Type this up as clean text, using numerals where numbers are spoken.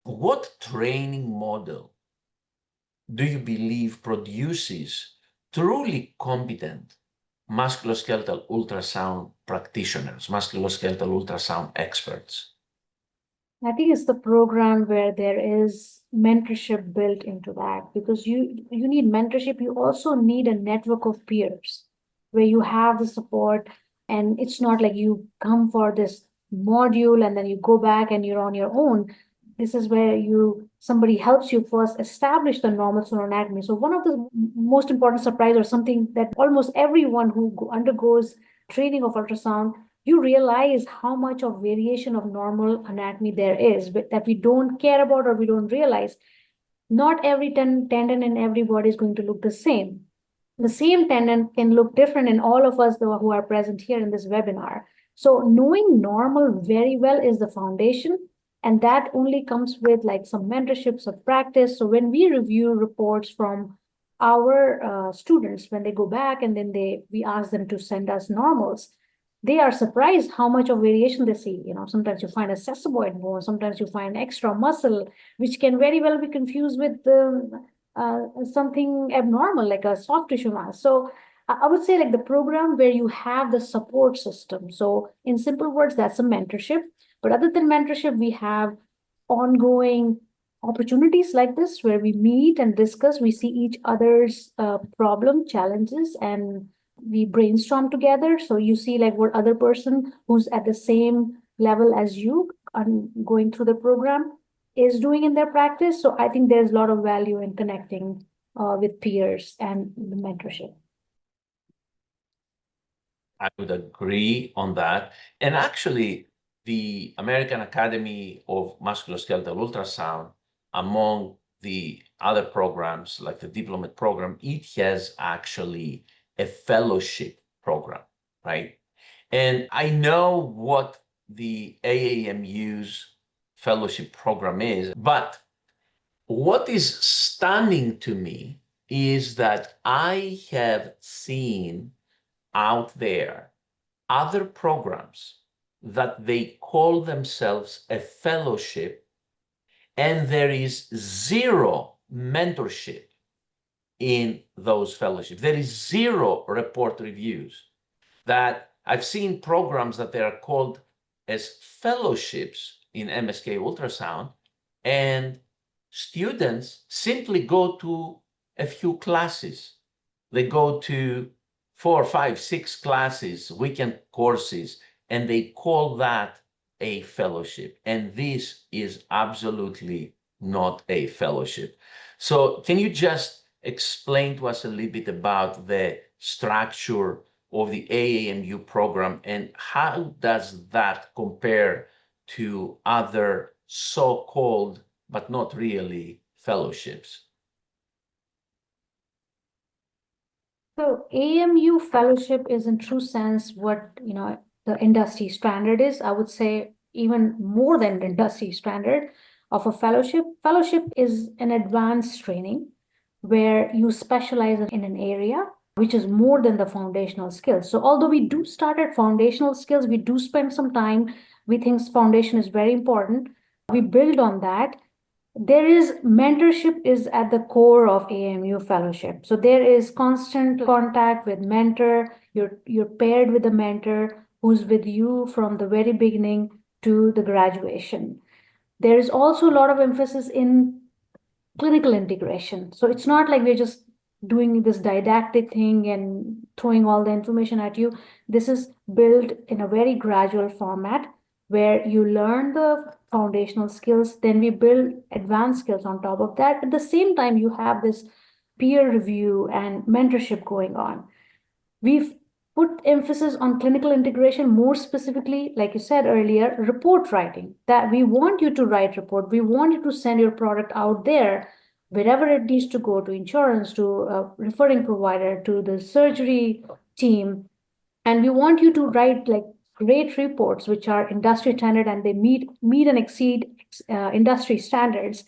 What training model do you believe produces truly competent musculoskeletal ultrasound practitioners, musculoskeletal ultrasound experts? I think it's the program where there is mentorship built into that, because you need mentorship. You also need a network of peers where you have the support, and it's not like you come for this module and then you go back and you're on your own. This is where you somebody helps you first establish the normal anatomy. So one of the most important surprise, or something that almost everyone who undergoes training of ultrasound, you realize how much of variation of normal anatomy there is, but that we don't care about or we don't realize. Not every tendon in every body is going to look the same. The same tendon can look different in all of us who are present here in this webinar. So knowing normal very well is the foundation, and that only comes with like some mentorships of practice. So when we review reports from our students, when they go back and then we ask them to send us normals, they are surprised how much of variation they see. Sometimes you find a sesamoid bone, sometimes you find extra muscle, which can very well be confused with something abnormal like a soft tissue mass. So I would say like the program where you have the support system. So in simple words, that's a mentorship. But other than mentorship, we have ongoing opportunities like this where we meet and discuss, we see each other's problem, challenges, and we brainstorm together. So you see like what other person who's at the same level as you going through the program is doing in their practice. So I think there's a lot of value in connecting with peers and the mentorship. I would agree on that. And actually, the American Academy of Musculoskeletal Ultrasound, among the other programs like the diplomate program, it has actually a fellowship program, right? And I know what the AAMU's fellowship program is, but what is stunning to me is that I have seen out there other programs that they call themselves a fellowship, and there is zero mentorship in those fellowships. There is zero report reviews. That I've seen programs that they are called as fellowships in MSK Ultrasound, and students simply go to a few classes. They go to 4, 5, 6 classes, weekend courses, and they call that a fellowship. And this is absolutely not a fellowship. So can you just explain to us a little bit about the structure of the AAMU program and how does that compare to other so-called but not really fellowships? So AMU fellowship is in true sense what the industry standard is. I would say even more than the industry standard of a fellowship. Fellowship is an advanced training where you specialize in an area which is more than the foundational skills. So although we do start at foundational skills, we do spend some time. We think foundation is very important. We build on that. There is mentorship is at the core of AMU fellowship. So there is constant contact with mentor. You're paired with a mentor who's with you from the very beginning to the graduation. There is also a lot of emphasis in clinical integration. So it's not like we're just doing this didactic thing and throwing all the information at you. This is built in a very gradual format where you learn the foundational skills, then we build advanced skills on top of that. At the same time, you have this peer review and mentorship going on. We've put emphasis on clinical integration, more specifically, like you said earlier, report writing. That we want you to write report. We want you to send your product out there wherever it needs to go, to insurance, to a referring provider, to the surgery team. And we want you to write like great reports which are industry standard and they meet and exceed industry standards.